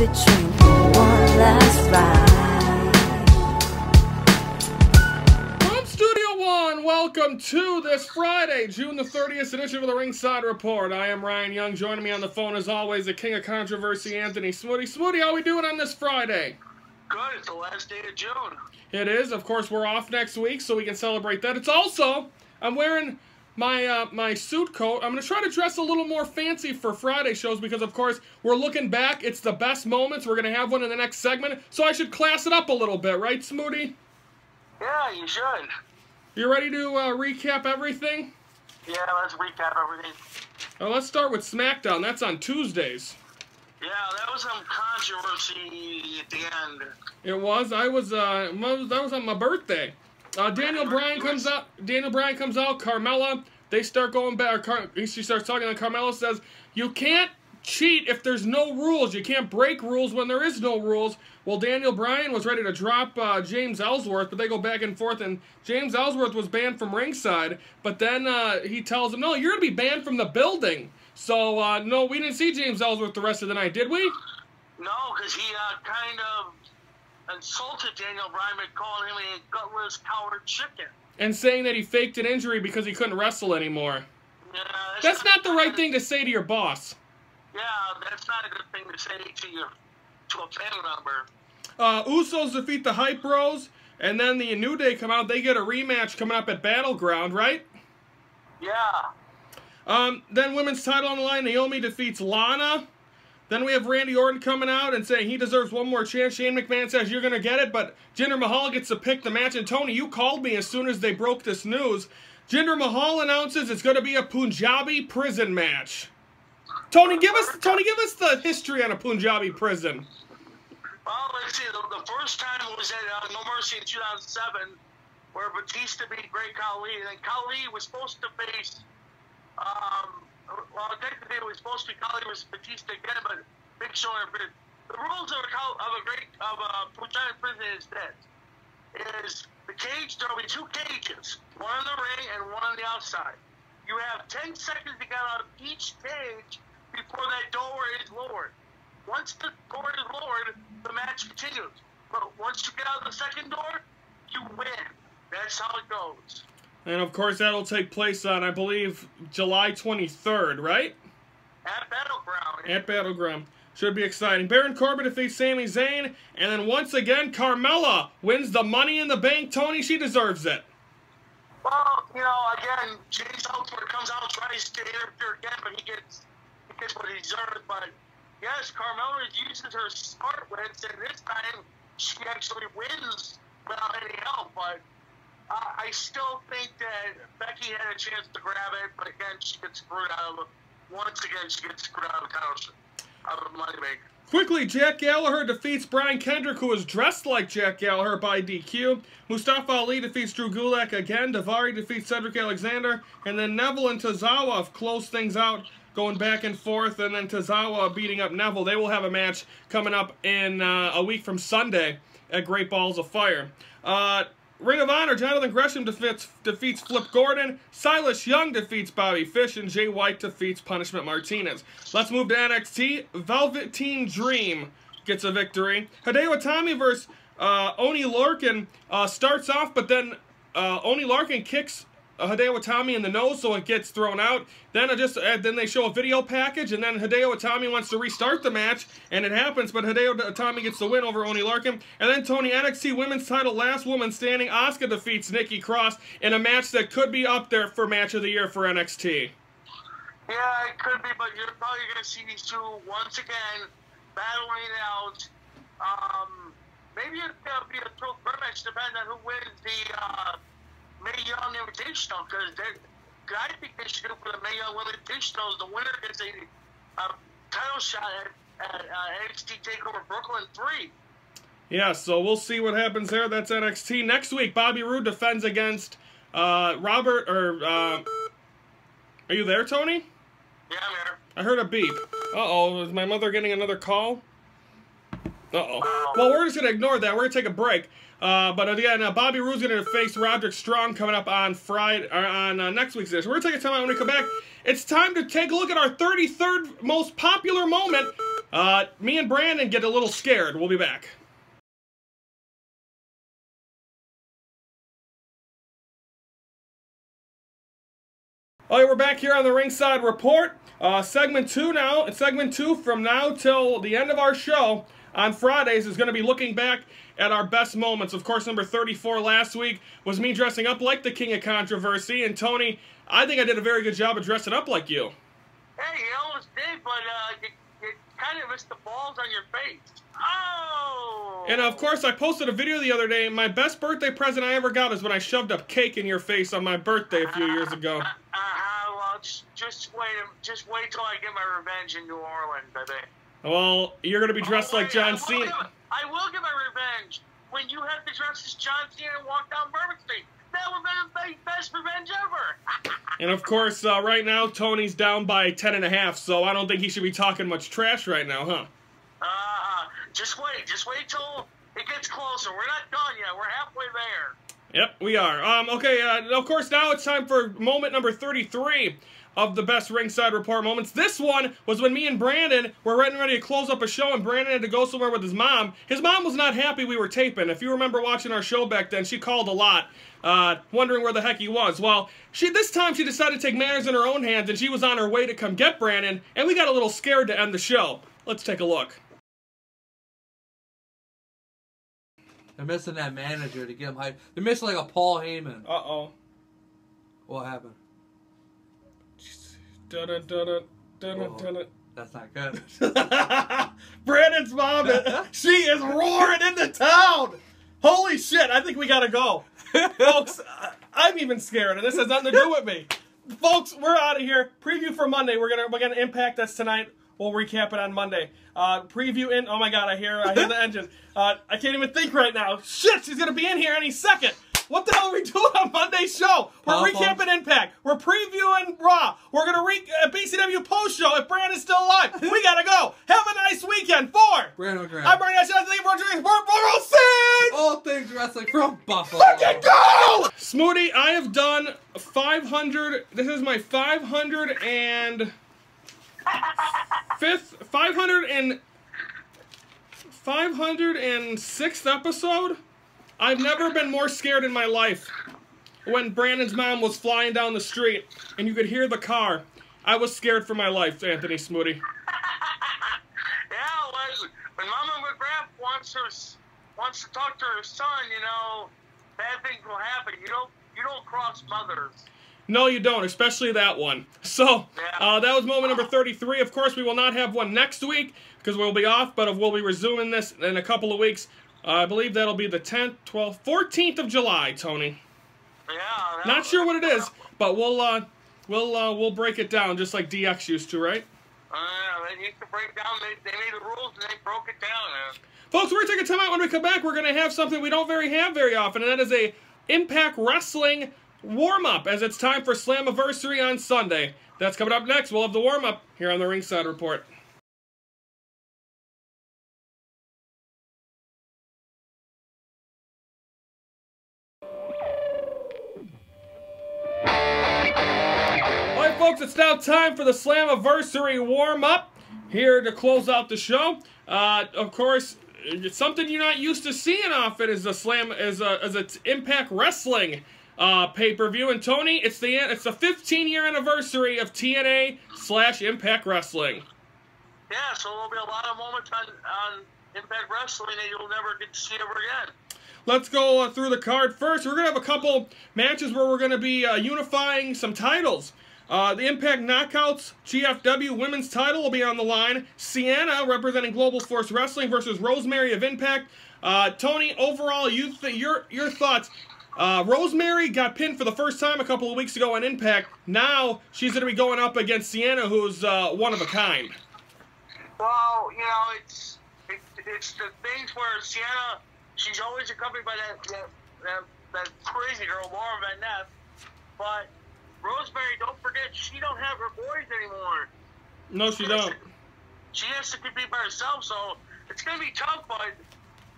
the train for one last ride. From Studio One, welcome to this Friday, June the 30th edition of the Ringside Report. I am Ryan Young. Joining me on the phone, as always, the king of controversy, Anthony Smoody. Smoody, how are we doing on this Friday? Good. It's the last day of June. It is. Of course, we're off next week, so we can celebrate that. It's also, I'm wearing my suit coat. I'm going to try to dress a little more fancy for Friday shows because, of course, we're looking back. It's the best moments. We're going to have one in the next segment, so I should class it up a little bit, right, Smoody? Yeah, you should. You ready to recap everything? Yeah, let's recap everything. Oh, let's start with Smackdown. That's on Tuesdays. Yeah, that was some controversy at the end. It was. That was on my birthday. Daniel Bryan comes out. Carmella. They start going back. She starts talking, and Carmella says, "You can't cheat if there's no rules. You can't break rules when there is no rules." Well, Daniel Bryan was ready to drop James Ellsworth, but they go back and forth, and James Ellsworth was banned from ringside. But then he tells him, "No, you're gonna be banned from the building." So no, we didn't see James Ellsworth the rest of the night, did we? No, because he kind of insulted Daniel Bryan by calling him a gutless coward chicken. And saying that he faked an injury because he couldn't wrestle anymore. Yeah, that's not the right thing to say to your boss. Yeah, that's not a good thing to say to a family member. Usos defeat the Hype Bros, and then the New Day come out. They get a rematch coming up at Battleground, right? Yeah. Then women's title on the line. Naomi defeats Lana. Then we have Randy Orton coming out and saying he deserves one more chance. Shane McMahon says you're going to get it, but Jinder Mahal gets to pick the match. And Tony, you called me as soon as they broke this news. Jinder Mahal announces it's going to be a Punjabi prison match. Tony, give us the history on a Punjabi prison. Well, let's see. The first time was at No Mercy in 2007, where Batista beat Great Khali, and then Khali was supposed to face. Well, technically it was supposed to be Khali was Batista again, but Big Show interfered. The rules of a Punjabi prison is this: is the cage. There will be two cages, one in the ring and one on the outside. You have 10 seconds to get out of each cage before that door is lowered. Once the door is lowered, the match continues. But once you get out of the second door, you win. That's how it goes. And, of course, that'll take place on, I believe, July 23rd, right? At Battleground. At Battleground. Should be exciting. Baron Corbin defeats Sami Zayn. And then, once again, Carmella wins the Money in the Bank. Tony, she deserves it. Well, again, James Ellsworth comes out and tries to interfere again, but he gets what he deserves. But, yes, Carmella uses her smart wits, and this time she actually wins without any help. But I still think that Becky had a chance to grab it, but again, she gets screwed out of it. Once again, she gets screwed out of the Money Bank. Quickly, Jack Gallagher defeats Brian Kendrick, who was dressed like Jack Gallagher, by DQ. Mustafa Ali defeats Drew Gulak again. Daivari defeats Cedric Alexander. And then Neville and Tozawa close things out, going back and forth. And then Tozawa beating up Neville. They will have a match coming up in a week from Sunday at Great Balls of Fire. Ring of Honor, Jonathan Gresham defeats Flip Gordon. Silas Young defeats Bobby Fish. And Jay White defeats Punishment Martinez. Let's move to NXT. Velveteen Dream gets a victory. Hideo Itami versus Oni Lorcan starts off, but then Oni Lorcan kicks Hideo Itami in the nose, so it gets thrown out. Then then they show a video package, and then Hideo Itami wants to restart the match, and it happens, but Hideo Itami gets the win over Oni Lorcan. And then Tony, NXT Women's Title, last woman standing, Asuka defeats Nikki Cross in a match that could be up there for Match of the Year for NXT. Yeah, it could be, but you're probably going to see these two once again battling it out. Maybe it'll be a throw match, depending on who wins the Mae Young Invitational, because I think they should go for the Mae Young Invitational. The winner gets a title shot at NXT TakeOver Brooklyn 3. Yeah, so we'll see what happens there. That's NXT. Next week, Bobby Roode defends against Robert, are you there, Tony? Yeah, I'm here. I heard a beep. Uh-oh, is my mother getting another call? Uh-oh. Well, we're just going to ignore that. We're going to take a break. But again, Bobby Roode's going to face Roderick Strong coming up on Friday, or on next week's edition. We're going to take a time out when we come back. It's time to take a look at our 33rd most popular moment Me and Brandon get a little scared. We'll be back. All right, we're back here on the Ringside Report. Segment 2 now. Segment 2 from now till the end of our show on Fridays is going to be looking back at our best moments. Of course, number 34 last week was me dressing up like the King of Controversy. And Tony, I think I did a very good job of dressing up like you. Hey, you almost did, but you kind of missed the balls on your face. Oh! And of course, I posted a video the other day. My best birthday present I ever got is when I shoved a cake in your face on my birthday a few years ago. Well, just wait till I get my revenge in New Orleans, I think. Well, you're going to be dressed like John Cena. I will get my revenge when you have to dress as John Cena and walk down Bourbon Street. That would be the best revenge ever. And of course, right now, Tony's down by 10.5, so I don't think he should be talking much trash right now, huh? Just wait till it gets closer. We're not done yet. We're halfway there. Yep, we are. Okay, of course, now it's time for moment number 33 of the best Ringside Report moments. This one was when me and Brandon were getting ready to close up a show, and Brandon had to go somewhere with his mom. His mom was not happy we were taping. If you remember watching our show back then, she called a lot, wondering where the heck he was. Well, this time she decided to take matters in her own hands, and she was on her way to come get Brandon, and we got a little scared to end the show. Let's take a look. They're missing that manager to get him hyped. They're missing like a Paul Heyman. Uh-oh. What happened? Dun-dun-dun-dun-dun-dun-dun. That's not good. Brandon's mom, she is roaring into town. Holy shit, I think we gotta go. Folks, I'm even scared, and this has nothing to do with me. Folks, we're out of here. Preview for Monday. We're gonna Impact. That's tonight. We'll recap it on Monday. Preview in. Oh my God, I hear the engine. I can't even think right now. Shit, she's gonna be in here any second. What the hell are we doing on Monday's show? We're recapping Impact. We're previewing Raw. We're gonna BCW post show if Brandon's still alive. We gotta go. Have a nice weekend. Brandon Graham. I'm Brandon. Thank you for joining us. All things wrestling from Buffalo. Fucking go! Smoothie, I have done 500. This is my 506th episode. I've never been more scared in my life. When Brandon's mom was flying down the street and you could hear the car, I was scared for my life, Anthony Smoothie. Yeah, when Mama McGrath wants to talk to her son, bad things will happen. You don't cross mothers. No, you don't, especially that one. So, that was moment number 33. Of course, we will not have one next week because we'll be off, but we'll be resuming this in a couple of weeks. I believe that'll be the 10th, 12th, 14th of July, Tony. Yeah. Not sure what it is, but we'll break it down just like DX used to, right? They used to break down. They made the rules and they broke it down. Folks, we're going to take a time out. When we come back, we're going to have something we don't have very often, and that is a Impact Wrestling warm-up, as it's time for Slammiversary on Sunday. That's coming up next. We'll have the warm-up here on the Ringside Report. Alright, folks, it's now time for the Slammiversary warm-up here to close out the show. Of course, it's something you're not used to seeing often is a Impact Wrestling pay-per-view. And Tony, it's the 15-year anniversary of TNA/Impact Wrestling. Yeah, so there'll be a lot of moments on Impact Wrestling that you'll never get to see ever again. Let's go through the card first. We're going to have a couple matches where we're going to be unifying some titles. The Impact Knockouts GFW Women's title will be on the line. Sienna, representing Global Force Wrestling, versus Rosemary of Impact. Tony, overall, your thoughts. Rosemary got pinned for the first time a couple of weeks ago on Impact. Now she's going to be going up against Sienna, who's one of a kind. Well, it's the things where Sienna, she's always accompanied by that crazy girl, Laura Van Ness. But Rosemary, don't forget, she don't have her boys anymore. No, she don't. She has to compete by herself, so it's going to be tough, but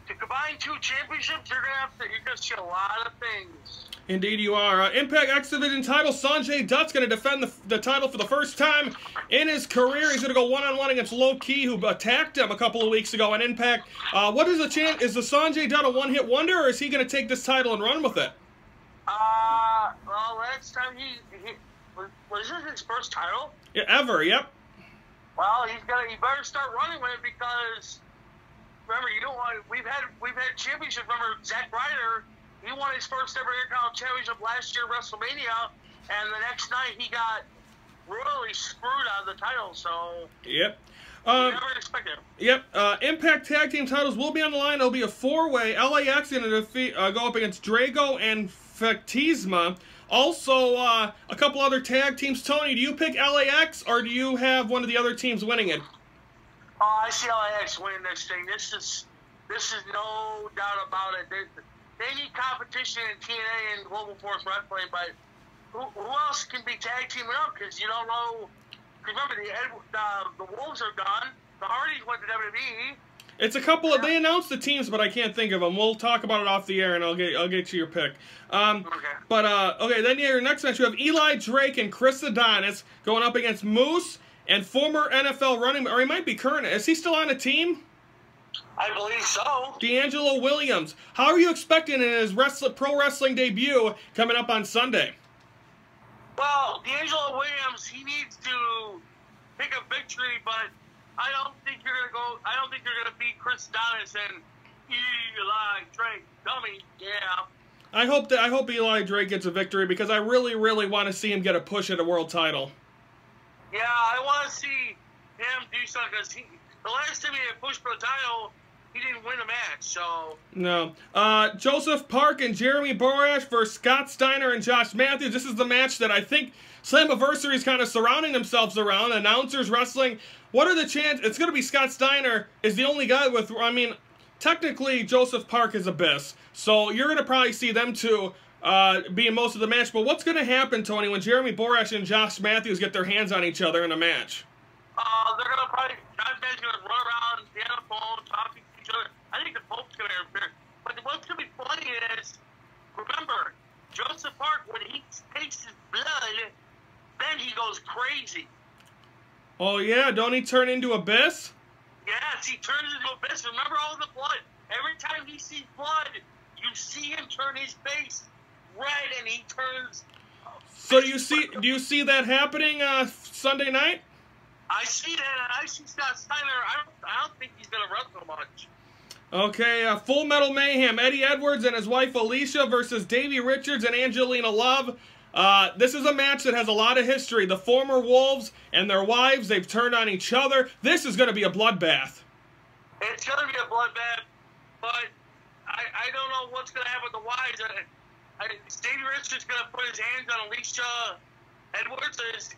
to combine two championships, you're gonna see a lot of things. Indeed you are. Impact X Division title, Sanjay Dutt's going to defend the title for the first time in his career. He's going to go one-on-one against Low Ki, who attacked him a couple of weeks ago on Impact. What is the chance? Is the Sanjay Dutt a one-hit wonder, or is he going to take this title and run with it? Well, last time he was this his first title? Yeah, ever, yep. Well, he better start running with it because remember, you don't want. We've had championships. Remember, Zack Ryder, he won his first ever Intercontinental Championship last year at WrestleMania, and the next night he got royally screwed out of the title. So yep. Never expected. Yep. Impact Tag Team titles will be on the line. It'll be a four-way. LAX going to go up against Drago and Factisma. Also, a couple other tag teams. Tony, do you pick LAX, or do you have one of the other teams winning it? I see LAX winning this thing. This is no doubt about it. They need competition in TNA and Global Force Wrestling, but who else can be tag teaming up? Because you don't know. Remember, the Wolves are gone. The Hardys went to WWE. It's a couple of. They announced the teams, but I can't think of them. We'll talk about it off the air, and I'll get you your pick. Okay. But okay, then your next match you have Eli Drake and Chris Adonis going up against Moose and former NFL running, or he might be current. Is he still on a team? I believe so. D'Angelo Williams. How are you expecting in his pro wrestling debut coming up on Sunday? Well, D'Angelo Williams, he needs to pick a victory, but I don't think you're gonna beat Chris Adonis and Eli Drake, dummy. Yeah. I hope Eli Drake gets a victory because I really, really want to see him get a push at a world title. Yeah, I want to see him do something because the last time he had pushed for the title, he didn't win a match. So no. Joseph Park and Jeremy Borash versus Scott Steiner and Josh Matthews. This is the match that I think Slammiversary is kind of surrounding themselves around. Announcers, wrestling. What are the chances? It's going to be Scott Steiner is the only guy with. I mean, technically Joseph Park is Abyss, so you're going to probably see them two being most of the match. But what's going to happen, Tony, when Jeremy Borash and Josh Matthews get their hands on each other in a match? They're going to probably Josh Matthews going to run around, be on the phone, talking to each other. I think the Pope's going to interfere. But what's going to be funny is, remember, Joseph Park, when he takes his blood, then he goes crazy. Oh, yeah? Don't he turn into Abyss? Yes, he turns into Abyss. Remember all the blood. Every time he sees blood, you see him turn his face red, and he turns... So do you see that happening Sunday night? I see that, and I see Scott Steiner. I don't think he's going to wrestle much. Okay, Full Metal Mayhem. Eddie Edwards and his wife Alicia versus Davey Richards and Angelina Love. This is a match that has a lot of history. The former Wolves and their wives, they've turned on each other. This is going to be a bloodbath. It's going to be a bloodbath, but I don't know what's going to happen with the wives. Davey Richards going to put his hands on Alicia Edwards. Is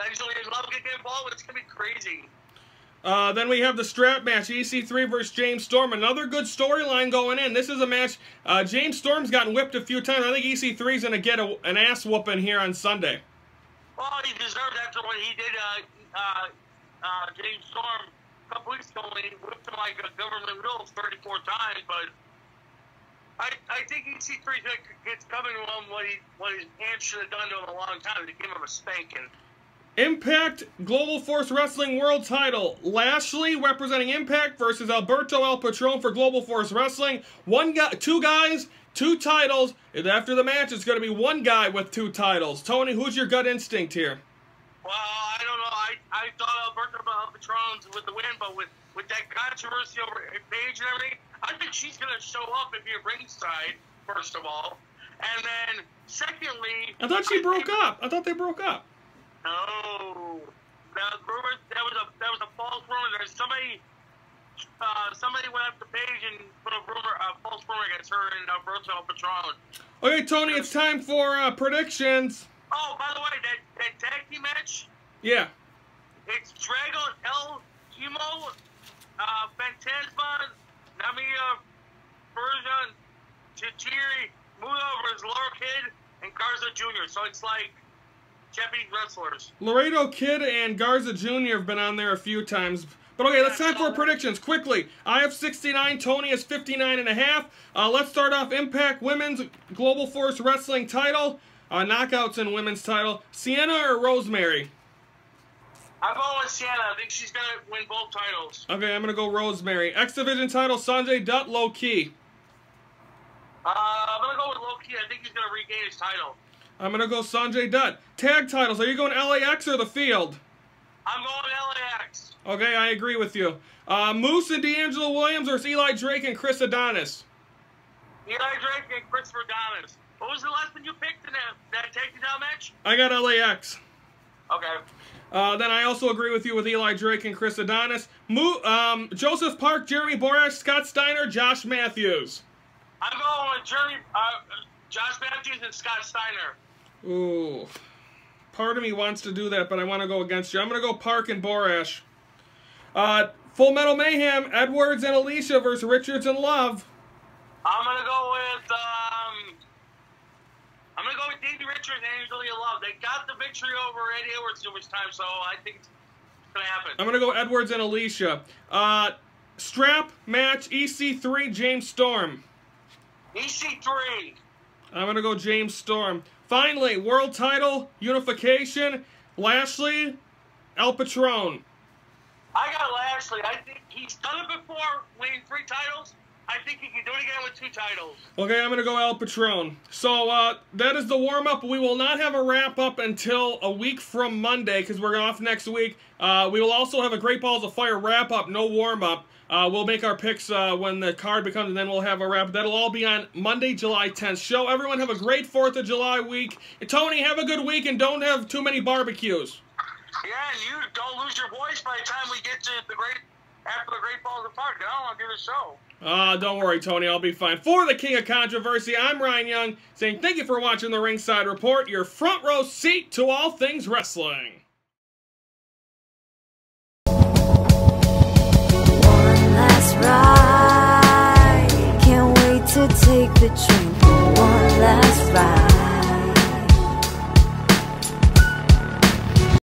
Angelina Love going to get involved? It's going to be crazy. Then we have the strap match, EC3 versus James Storm. Another good storyline going in. This is a match, James Storm's gotten whipped a few times. I think EC3's going to get an ass whooping here on Sunday. Well, he deserved after what he did James Storm a couple weeks ago when he whipped him like a government rules 34 times. But I think EC3 gets coming to him what his aunt should have done to him a long time to give him a spanking. Impact Global Force Wrestling World Title. Lashley representing Impact versus Alberto El Patron for Global Force Wrestling. Two guys, two titles. And after the match, it's going to be one guy with two titles. Tony, who's your gut instinct here? Well, I don't know. I thought Alberto El Patron's with the win, but with that controversy over Paige and everything, I think she's going to show up and be at ringside, first of all. And then, secondly... I thought she broke up. I thought they broke up. No, that was a false rumor. There's somebody went up the page and put a false rumor against her and Alberto El Patron. Okay, Tony, it's time for predictions. Oh, by the way, that tag team match. Yeah. It's Drago El Humo, Fantasma, Namiya, Bergen, Chitiri, Muda versus Laura Kid, and Garza Jr. So it's like Japanese wrestlers. Laredo Kid and Garza Jr. have been on there a few times. But okay, let's time for predictions quickly. I have 69. Tony has 59.5. Let's start off Impact Women's Global Force Wrestling title. Knockouts in women's title. Sienna or Rosemary? I'm going with Sienna. I think she's going to win both titles. Okay, I'm going to go Rosemary. X Division title, Sanjay Dutt, low key. I'm going to go with low key. I think he's going to regain his title. I'm going to go Sanjay Dutt. Tag titles, are you going LAX or the field? I'm going LAX. Okay, I agree with you. Moose and D'Angelo Williams versus Eli Drake and Chris Adonis? Eli Drake and Christopher Adonis. What was the last one you picked in that takedown match? I got LAX. Okay. Then I also agree with you with Eli Drake and Chris Adonis. Joseph Park, Jeremy Borash, Scott Steiner, Josh Matthews. I'm going with Josh Matthews and Scott Steiner. Ooh. Part of me wants to do that, but I want to go against you. I'm going to go Park and Borash. Full Metal Mayhem, Edwards and Alicia versus Richards and Love. I'm going to go with Davey Richards and Angelia Love. They got the victory over Eddie Edwards this time, so I think it's going to happen. I'm going to go Edwards and Alicia. Strap match, EC3, James Storm. EC3. I'm going to go James Storm. Finally, world title, unification, Lashley, El Patron. I got Lashley. I think he's done it before, winning 3 titles. I think he can do it again with 2 titles. Okay, I'm going to go El Patron. So, that is the warm-up. We will not have a wrap-up until a week from Monday, because we're off next week. We will also have a Great Balls of Fire wrap-up, no warm-up. We'll make our picks when the card becomes, and then we'll have a wrap. That'll all be on Monday, July 10th show. Everyone have a great 4th of July week. And Tony, have a good week, and don't have too many barbecues. Yeah, and you don't lose your voice by the time we get to after the Great Balls of Fire. I don't want to do the show. Don't worry, Tony. I'll be fine. For the King of Controversy, I'm Ryan Young, saying thank you for watching the Ringside Report, your front row seat to all things wrestling.